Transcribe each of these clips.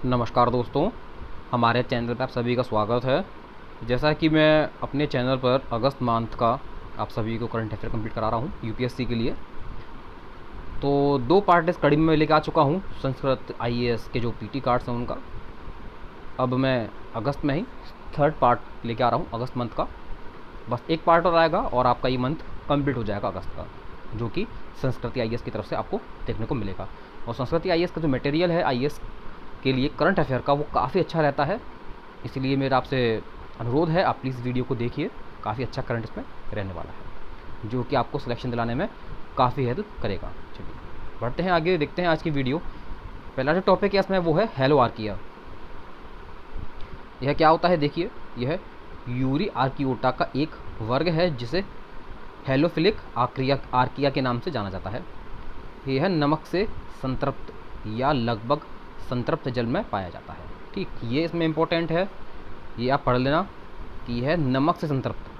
नमस्कार दोस्तों, हमारे चैनल पर आप सभी का स्वागत है। जैसा कि मैं अपने चैनल पर अगस्त मंथ का आप सभी को करंट अफेयर कंप्लीट करा रहा हूँ यूपीएससी के लिए। तो 2 पार्ट इस कड़ी में लेकर आ चुका हूँ संस्कृत आईएएस के जो पीटी कार्ड्स हैं उनका। अब मैं अगस्त में ही 3rd पार्ट लेके आ रहा हूँ अगस्त मंथ का। बस एक पार्ट और आएगा और आपका ये मंथ कंप्लीट हो जाएगा अगस्त का, जो कि संस्कृति आईएएस की तरफ से आपको देखने को मिलेगा। और संस्कृति आईएएस का जो मटेरियल है आईएएस के लिए करंट अफेयर का, वो काफ़ी अच्छा रहता है। इसलिए मेरा आपसे अनुरोध है, आप प्लीज़ वीडियो को देखिए। काफ़ी अच्छा करंट इसमें रहने वाला है, जो कि आपको सिलेक्शन दिलाने में काफ़ी हेल्प करेगा। चलिए बढ़ते हैं आगे, देखते हैं आज की वीडियो। पहला जो टॉपिक है इसमें वो है हेलो आर्किया। यह क्या होता है देखिए, यह यूरी आर्कियोटा का एक वर्ग है जिसे हेलोफिलिक आर्किया के नाम से जाना जाता है। यह नमक से संतृप्त या लगभग संतृप्त जल में पाया जाता है। ठीक, ये इसमें इम्पोर्टेंट है, ये आप पढ़ लेना कि यह नमक से संतृप्त।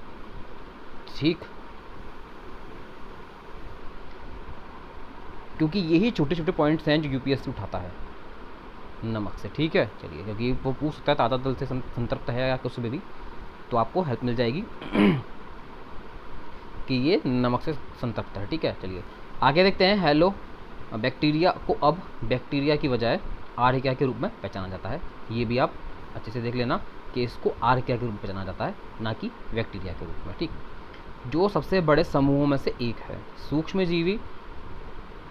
ठीक, क्योंकि यही छोटे छोटे पॉइंट्स हैं जो यूपीएससी उठाता है नमक से। ठीक है, चलिए, क्योंकि वो पूछ सकता है ताज़ा जल से संतृप्त है या कुछ भी, तो आपको हेल्प मिल जाएगी कि ये नमक से संतृप्त है। ठीक है, चलिए आगे देखते हैं। हेलो बैक्टीरिया को अब बैक्टीरिया की बजाय आर्किया के रूप में पहचाना जाता है। ये भी आप अच्छे से देख लेना कि इसको आर्किया के रूप में पहचाना जाता है, ना कि बैक्टीरिया के रूप में। ठीक, जो सबसे बड़े समूहों में से एक है। सूक्ष्मजीवी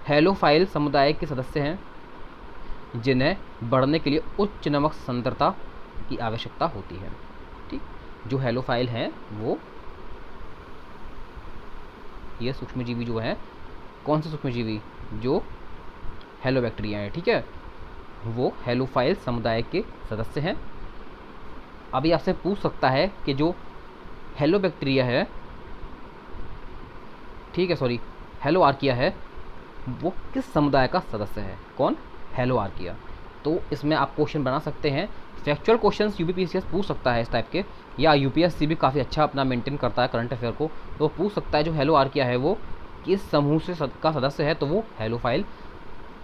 हेलोफाइल समुदाय के सदस्य हैं जिन्हें बढ़ने के लिए उच्च नमक सांद्रता की आवश्यकता होती है। ठीक, जो हेलोफाइल हैं वो ये सूक्ष्मजीवी जो है, कौन से सूक्ष्मजीवी, जो हेलोबैक्टीरिया है, ठीक है, वो हेलोफाइल समुदाय के सदस्य हैं। अभी आपसे पूछ सकता है कि जो हेलोबैक्टीरिया है, ठीक है, सॉरी, हेलो आर्किया है, वो किस समुदाय का सदस्य है? कौन? Hello archaea. तो इसमें आप क्वेश्चन बना सकते हैं, फैक्चुअल क्वेश्चंस यूपीपीसीएस पूछ सकता है इस टाइप के, या यूपीएससी भी काफ़ी अच्छा अपना मेंटेन करता है करंट अफेयर को, तो पूछ सकता है जो हेलो आर्किया है वो किस समूह से का सदस्य है। तो वो हेलोफाइल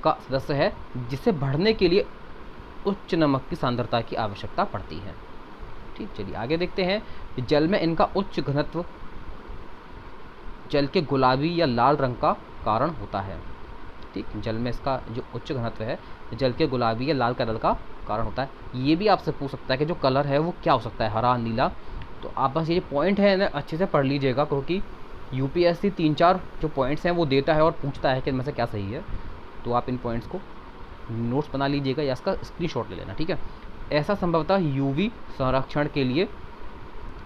का सदस्य है जिसे बढ़ने के लिए उच्च नमक की सांद्रता की आवश्यकता पड़ती है। ठीक, चलिए आगे देखते हैं। जल में इनका उच्च घनत्व जल के गुलाबी या लाल रंग का कारण होता है। ठीक, जल में इसका जो उच्च घनत्व है जल के गुलाबी या लाल कलर का कारण होता है। ये भी आपसे पूछ सकता है कि जो कलर है वो क्या हो सकता है, हरा, नीला। तो आप बस ये पॉइंट है ना अच्छे से पढ़ लीजिएगा, क्योंकि यूपीएससी 3-4 जो पॉइंट्स हैं वो देता है और पूछता है कि इनमें से क्या सही है। तो आप इन पॉइंट्स को नोट्स बना लीजिएगा या इसका स्क्रीनशॉट ले लेना। ठीक है, ऐसा संभवतः यूवी संरक्षण के लिए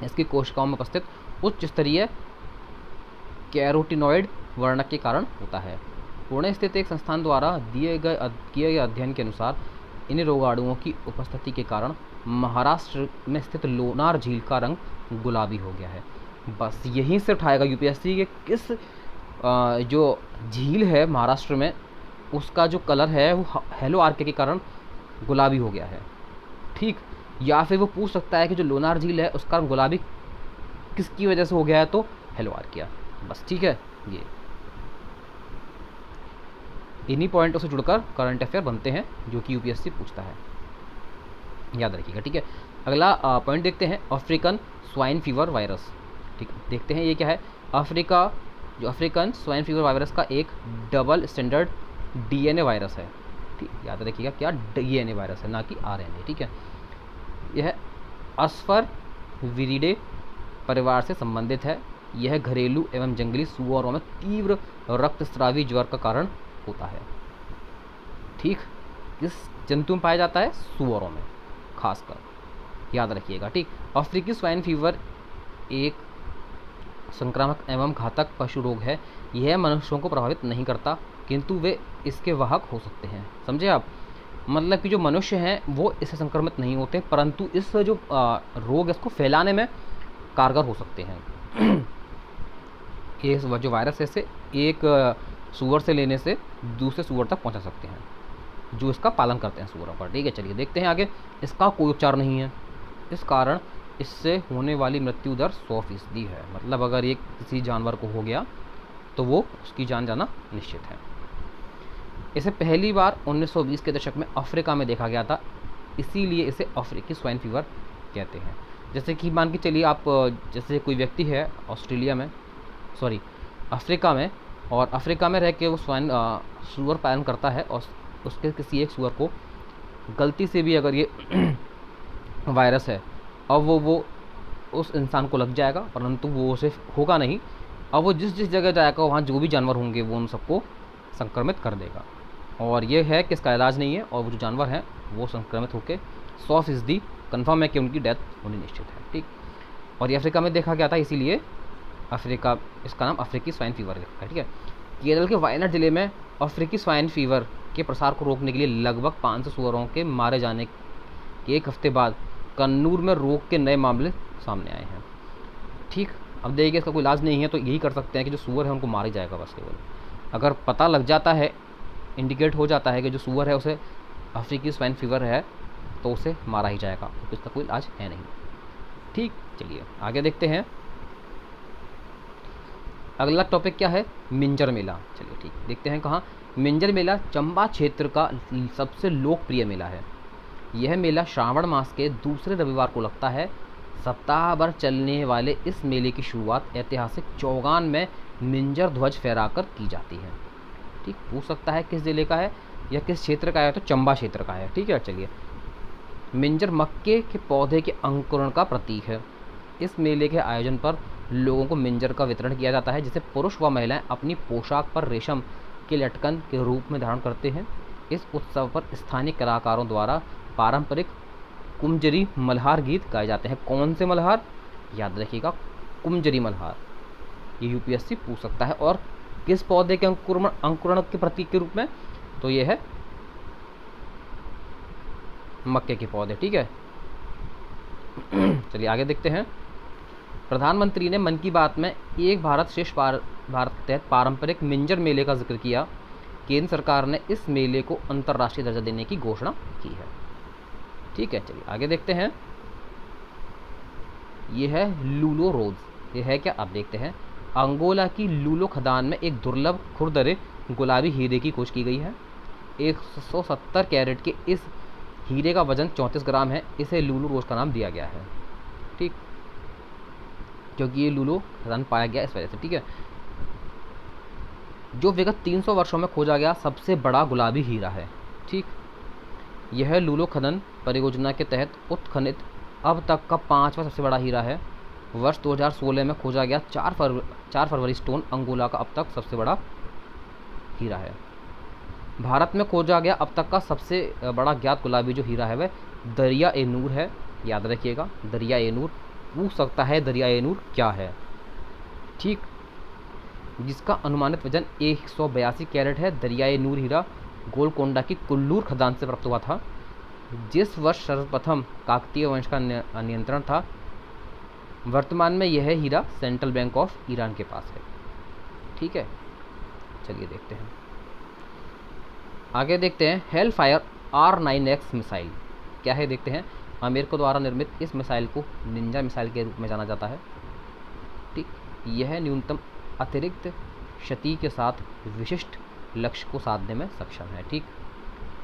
इसकी कोशिकाओं में उपस्थित उच्च स्तरीय कैरोटिनॉइड वर्णक के कारण होता है। पुणे स्थित एक संस्थान द्वारा किए गए अध्ययन के अनुसार इन रोगाणुओं की उपस्थिति के कारण महाराष्ट्र में स्थित लोनार झील का रंग गुलाबी हो गया है। बस यहीं से उठाएगा यूपीएससी के किस जो झील है महाराष्ट्र में, उसका जो कलर है वो हेलो आर्किया के कारण गुलाबी हो गया है। ठीक, या फिर वो पूछ सकता है कि जो लोनार झील है उसका रंग गुलाबी किसकी वजह से हो गया है, तो हेलो आर्किया। बस ठीक है, ये इन्हीं पॉइंटों से जुड़कर करंट अफेयर बनते हैं जो कि यूपीएससी पूछता है, याद रखिएगा। ठीक है, अगला पॉइंट देखते हैं, अफ्रीकन स्वाइन फीवर वायरस। ठीक, देखते हैं ये क्या है। जो अफ्रीकन स्वाइन फीवर वायरस का एक डबल स्टैंडर्ड डीएनए वायरस है। ठीक, याद रखिएगा क्या डीएनए वायरस है, ना कि आरएनए। ठीक है, यह अस्फर विरिडे परिवार से संबंधित है। यह घरेलू एवं जंगली सुअरों में तीव्र रक्तस्रावी ज्वर का कारण होता है। ठीक, किस जंतु में पाया जाता है? सुअरों में खासकर, याद रखिएगा। ठीक, अफ्रीकी स्वाइन फीवर एक संक्रामक एवं घातक पशु रोग है। यह मनुष्यों को प्रभावित नहीं करता, किंतु वे इसके वाहक हो सकते हैं। समझे आप? मतलब कि जो मनुष्य हैं वो इससे संक्रमित नहीं होते, परंतु इस जो रोग है इसको फैलाने में कारगर हो सकते हैं। ये जो वायरस है इसे एक सूअर से लेने से दूसरे सूअर तक पहुंचा सकते हैं जो इसका पालन करते हैं सूअरों पर। ठीक है, चलिए देखते हैं आगे। इसका कोई उपचार नहीं है, इस कारण इससे होने वाली मृत्यु दर 100% है। मतलब अगर ये किसी जानवर को हो गया तो वो उसकी जान जाना निश्चित है। इसे पहली बार 1920 के दशक में अफ्रीका में देखा गया था। इसीलिए इसे अफ्रीकी स्वाइन फीवर कहते हैं। जैसे कि मान के चलिए आप, जैसे कोई व्यक्ति है ऑस्ट्रेलिया में, सॉरी अफ्रीका में, और अफ्रीका में रह के वो सूअर पालन करता है, और उसके किसी एक सूअर को गलती से भी अगर ये वायरस है, अब वो उस इंसान को लग जाएगा, परंतु वो उसे होगा नहीं। अब वो जिस जिस जगह जाएगा वहाँ जो भी जानवर होंगे वो उन सबको संक्रमित कर देगा, और ये है कि इसका इलाज नहीं है, और वो जो जानवर हैं वो संक्रमित होकर 100% कन्फर्म है कि उनकी डेथ होनी निश्चित है। ठीक, और ये अफ्रीका में देखा गया था, इसीलिए अफ्रीका, इसका नाम अफ्रीकी स्वाइन फीवर है। ठीक है, केरल के वायनाड जिले में अफ्रीकी स्वाइन फीवर के प्रसार को रोकने के लिए लगभग 500 सूअरों के मारे जाने के एक हफ्ते बाद कन्नूर में रोग के नए मामले सामने आए हैं। ठीक, अब देखिए इसका कोई इलाज नहीं है, तो यही कर सकते हैं कि जो सूअर है उनको मारा ही जाएगा बस। केवल अगर पता लग जाता है, इंडिकेट हो जाता है कि जो सूअर है उसे अफ्रीकी स्वाइन फीवर है, तो उसे मारा ही जाएगा, क्योंकि इसका कोई इलाज है नहीं। ठीक, चलिए आगे देखते हैं। अगला टॉपिक क्या है? मिंजर मेला। चलिए ठीक, देखते हैं कहाँ। मिंजर मेला चंबा क्षेत्र का सबसे लोकप्रिय मेला है। यह मेला श्रावण मास के दूसरे रविवार को लगता है। सप्ताह भर चलने वाले इस मेले की शुरुआत ऐतिहासिक चौगान में मिंजर ध्वज फहराकर की जाती है। ठीक, पूछ सकता है किस जिले का है या किस क्षेत्र का है, तो चंबा क्षेत्र का है। ठीक है, चलिए। मिंजर मक्के के पौधे के अंकुरण का प्रतीक है। इस मेले के आयोजन पर लोगों को मिंजर का वितरण किया जाता है, जिसे पुरुष व महिलाएं अपनी पोशाक पर रेशम के लटकन के रूप में धारण करते हैं। इस उत्सव पर स्थानीय कलाकारों द्वारा पारंपरिक कुमजरी मल्हार गीत गाए जाते हैं। कौन से मल्हार? याद रखिएगा, कुमजरी मल्हार। ये यूपीएससी पूछ सकता है। और किस पौधे के अंकुरण के प्रतीक के रूप में? तो ये है मक्के के पौधे। ठीक है, चलिए आगे देखते हैं। प्रधानमंत्री ने मन की बात में एक भारत श्रेष्ठ भारत के तहत पारंपरिक मिंजर मेले का जिक्र किया। केंद्र सरकार ने इस मेले को अंतर्राष्ट्रीय दर्जा देने की घोषणा की है। ठीक है, चलिए आगे देखते हैं। ये है लूलो रोज। ये है क्या, आप देखते हैं। अंगोला की लूलो खदान में एक दुर्लभ खुरदरे गुलाबी हीरे की खोज की गई है। 170 कैरेट के इस हीरे का वजन 34 ग्राम है। इसे लूलो रोज का नाम दिया गया है। ठीक, क्योंकि ये लूलो खदान पाया गया इस वजह से। ठीक है, जो विगत 300 वर्षों में खोजा गया सबसे बड़ा गुलाबी हीरा है। ठीक, यह लूलो खनन परियोजना के तहत उत्खनित अब तक का 5वां सबसे बड़ा हीरा है। वर्ष 2016 में खोजा गया 4 फरवरी स्टोन अंगोला का अब तक सबसे बड़ा हीरा है। भारत में खोजा गया अब तक का सबसे बड़ा ज्ञात गुलाबी जो हीरा है वह दरिया ए नूर है। याद रखिएगा, दरिया ए नूर। पूछ सकता है दरिया ए नूर क्या है। ठीक, जिसका अनुमानित वजन 182 कैरेट है। दरिया ए नूर हीरा गोलकोंडा की कुल्लूर खदान से प्राप्त हुआ था, जिस वर्ष सर्वप्रथम काकतीय वंश का नियंत्रण था। वर्तमान में यह हीरा सेंट्रल बैंक ऑफ ईरान के पास है। ठीक है, चलिए देखते हैं आगे। देखते हैं हेल फायर R9X मिसाइल क्या है, देखते हैं। अमेरिका द्वारा निर्मित इस मिसाइल को निंजा मिसाइल के रूप में जाना जाता है। ठीक, यह न्यूनतम अतिरिक्त क्षति के साथ विशिष्ट लक्ष्य को साधने में सक्षम है। ठीक,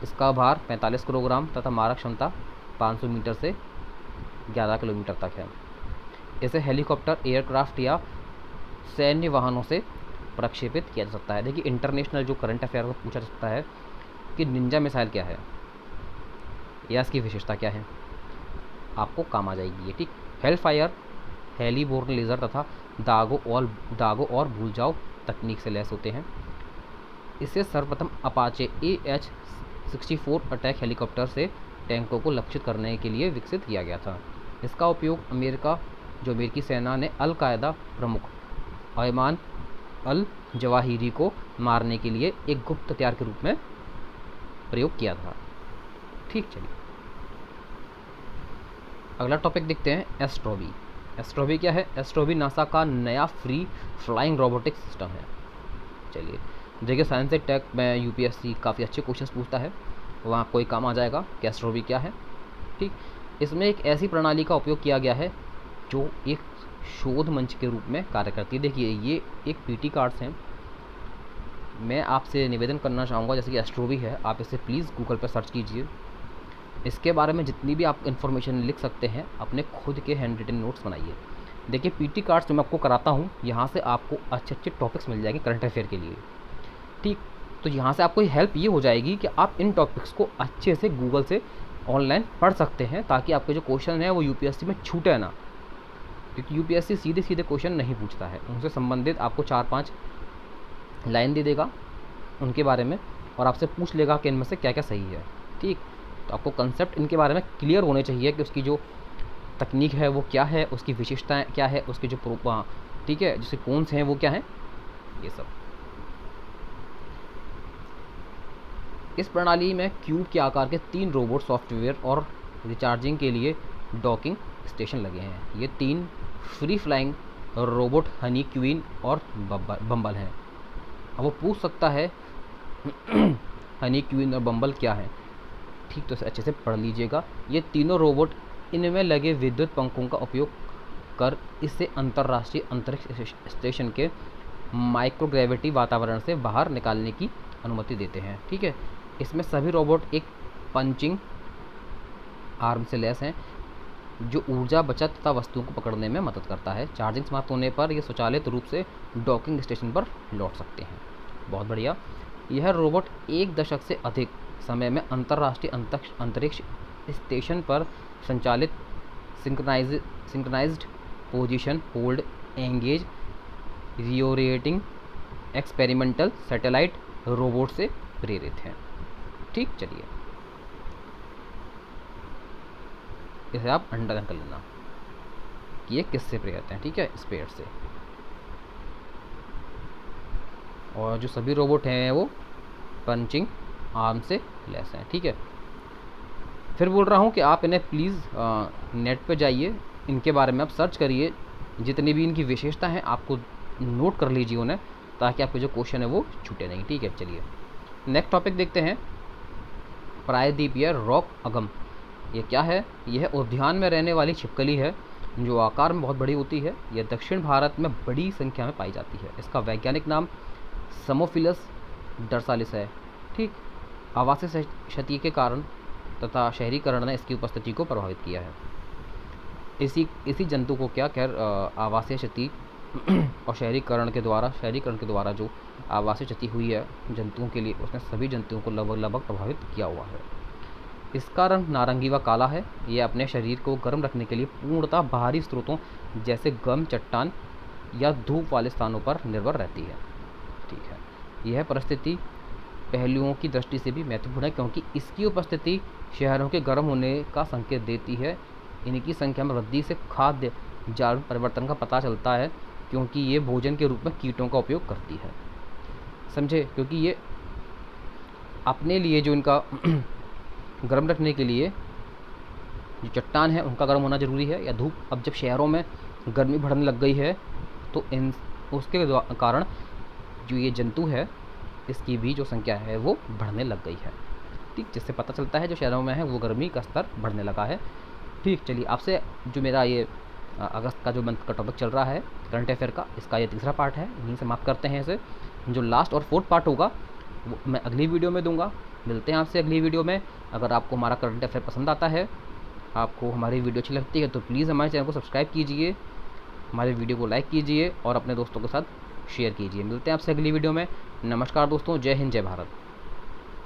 इसका भार 45 किलोग्राम तथा मारक क्षमता 500 मीटर से 11 किलोमीटर तक है। इसे हेलीकॉप्टर, एयरक्राफ्ट या सैन्य वाहनों से प्रक्षेपित किया जा सकता है। देखिए, इंटरनेशनल जो करंट अफेयर को पूछा जा सकता है कि निंजा मिसाइल क्या है या इसकी विशेषता क्या है, आपको काम आ जाएगी ये। ठीक, हेल फायर हेलीबोर्न लेज़र तथा दागों और भूल जाओ तकनीक से लैस होते हैं। इसे सर्वप्रथम अपाचे AH-64 अटैक हेलीकॉप्टर से टैंकों को लक्षित करने के लिए विकसित किया गया था। इसका उपयोग अमेरिकी सेना ने अल कायदा प्रमुख अयमान अल जवाहिरी को मारने के लिए एक गुप्त हथियार के रूप में प्रयोग किया था। ठीक, चलिए अगला टॉपिक देखते हैं। एस्ट्रोबी। एस्ट्रोबी क्या है? एस्ट्रोबी नासा का नया फ्री फ्लाइंग रोबोटिक्स सिस्टम है। चलिए देखिए, साइंस एंड टेक में यूपीएससी काफ़ी अच्छे क्वेश्चंस पूछता है, वहाँ आपको एक काम आ जाएगा कि एस्ट्रोबी क्या है। ठीक, इसमें एक ऐसी प्रणाली का उपयोग किया गया है जो एक शोध मंच के रूप में कार्य करती है। देखिए, ये एक पीटी कार्ड्स हैं। मैं आपसे निवेदन करना चाहूँगा, जैसे कि एस्ट्रोबी है, आप इसे प्लीज़ गूगल पर सर्च कीजिए। इसके बारे में जितनी भी आप इन्फॉर्मेशन लिख सकते हैं अपने खुद के हैंड रिटन नोट्स बनाइए। देखिए पीटी कार्ड्स जो मैं आपको कराता हूँ यहाँ से आपको अच्छे अच्छे टॉपिक्स मिल जाएंगे करंट अफेयर के लिए, ठीक। तो यहाँ से आपको हेल्प ये हो जाएगी कि आप इन टॉपिक्स को अच्छे से गूगल से ऑनलाइन पढ़ सकते हैं, ताकि आपके जो क्वेश्चन है वो यूपीएससी में छूटे ना, क्योंकि यूपीएससी सीधे सीधे क्वेश्चन नहीं पूछता है। उनसे संबंधित आपको 4-5 लाइन दे देगा उनके बारे में और आपसे पूछ लेगा कि इनमें से क्या क्या सही है, ठीक। तो आपको कंसेप्ट इनके बारे में क्लियर होने चाहिए कि उसकी जो तकनीक है वो क्या है, उसकी विशेषताएं क्या है, उसके जो ठीक है जैसे कौन से हैं वो क्या हैं, ये सब। इस प्रणाली में क्यूब के आकार के 3 रोबोट सॉफ्टवेयर और रिचार्जिंग के लिए डॉकिंग स्टेशन लगे हैं। ये 3 free flying robot Honey queen और बम्बल हैं। अब वो पूछ सकता है हनी क्वीन और बम्बल क्या है, ठीक। तो अच्छे से पढ़ लीजिएगा। ये तीनों रोबोट इनमें लगे विद्युत पंखों का उपयोग कर इसे अंतर्राष्ट्रीय अंतरिक्ष स्टेशन के माइक्रोग्रेविटी वातावरण से बाहर निकालने की अनुमति देते हैं, ठीक है। इसमें सभी रोबोट एक पंचिंग आर्म से लैस हैं जो ऊर्जा बचत तथा वस्तुओं को पकड़ने में मदद करता है। चार्जिंग समाप्त होने पर ये स्वचालित रूप से डॉकिंग स्टेशन पर लौट सकते हैं। बहुत बढ़िया। यह रोबोट 1 दशक से अधिक समय में अंतर्राष्ट्रीय अंतरिक्ष स्टेशन पर संचालित synchronised position hold engage reorienting experimental satellite robot से प्रेरित हैं, ठीक। चलिए इसे आप अंडरलाइन कर लेना कि ये किससे प्रेरित हैं, ठीक है, स्पेयर से। और जो सभी रोबोट हैं वो पंचिंग आर्म से लैस हैं, ठीक है। फिर बोल रहा हूँ कि आप इन्हें प्लीज़ नेट पे जाइए, इनके बारे में आप सर्च करिए, जितनी भी इनकी विशेषता हैं आपको नोट कर लीजिए उन्हें, ताकि आपके जो क्वेश्चन है वो छूटे नहीं, ठीक है। चलिए नेक्स्ट टॉपिक देखते हैं। प्रायद्वीपीय रॉक अगम, ये क्या है? यह उद्यान में रहने वाली छिपकली है जो आकार में बहुत बड़ी होती है। यह दक्षिण भारत में बड़ी संख्या में पाई जाती है। इसका वैज्ञानिक नाम समोफिलस डर्सालिस है, ठीक। आवासीय क्षति के कारण तथा शहरीकरण ने इसकी उपस्थिति को प्रभावित किया है। इसी जंतु को क्या खैर आवासीय क्षति और शहरीकरण के द्वारा जो आवासीय क्षति हुई है जंतुओं के लिए, उसने सभी जंतुओं को लगभग प्रभावित किया हुआ है। इसका रंग नारंगी व काला है। यह अपने शरीर को गर्म रखने के लिए पूर्णतः बाहरी स्रोतों जैसे गर्म चट्टान या धूप वाले स्थानों पर निर्भर रहती है, ठीक है। यह परिस्थिति पहलुओं की दृष्टि से भी महत्वपूर्ण है, क्योंकि इसकी उपस्थिति शहरों के गर्म होने का संकेत देती है। इनकी संख्या में वृद्धि से खाद्य जाल परिवर्तन का पता चलता है, क्योंकि ये भोजन के रूप में कीटों का उपयोग करती है, समझे। क्योंकि ये अपने लिए जो इनका गर्म रखने के लिए जो चट्टान है उनका गर्म होना ज़रूरी है, या धूप। अब जब शहरों में गर्मी बढ़ने लग गई है तो उसके कारण जो ये जंतु है इसकी भी जो संख्या है वो बढ़ने लग गई है, ठीक। जिससे पता चलता है जो शहरों में है वो गर्मी का स्तर बढ़ने लगा है, ठीक। चलिए आपसे जो मेरा ये अगस्त का जो मंथ का टॉपिक चल रहा है करंट अफेयर का, इसका ये तीसरा पार्ट है, यहीं समाप्त करते हैं इसे। जो लास्ट और फोर्थ पार्ट होगा वो मैं अगली वीडियो में दूंगा। मिलते हैं आपसे अगली वीडियो में। अगर आपको हमारा करंट अफेयर पसंद आता है, आपको हमारी वीडियो अच्छी लगती है, तो प्लीज़ हमारे चैनल को सब्सक्राइब कीजिए, हमारे वीडियो को लाइक कीजिए और अपने दोस्तों के साथ शेयर कीजिए। मिलते हैं आपसे अगली वीडियो में। नमस्कार दोस्तों, जय हिंद, जय भारत।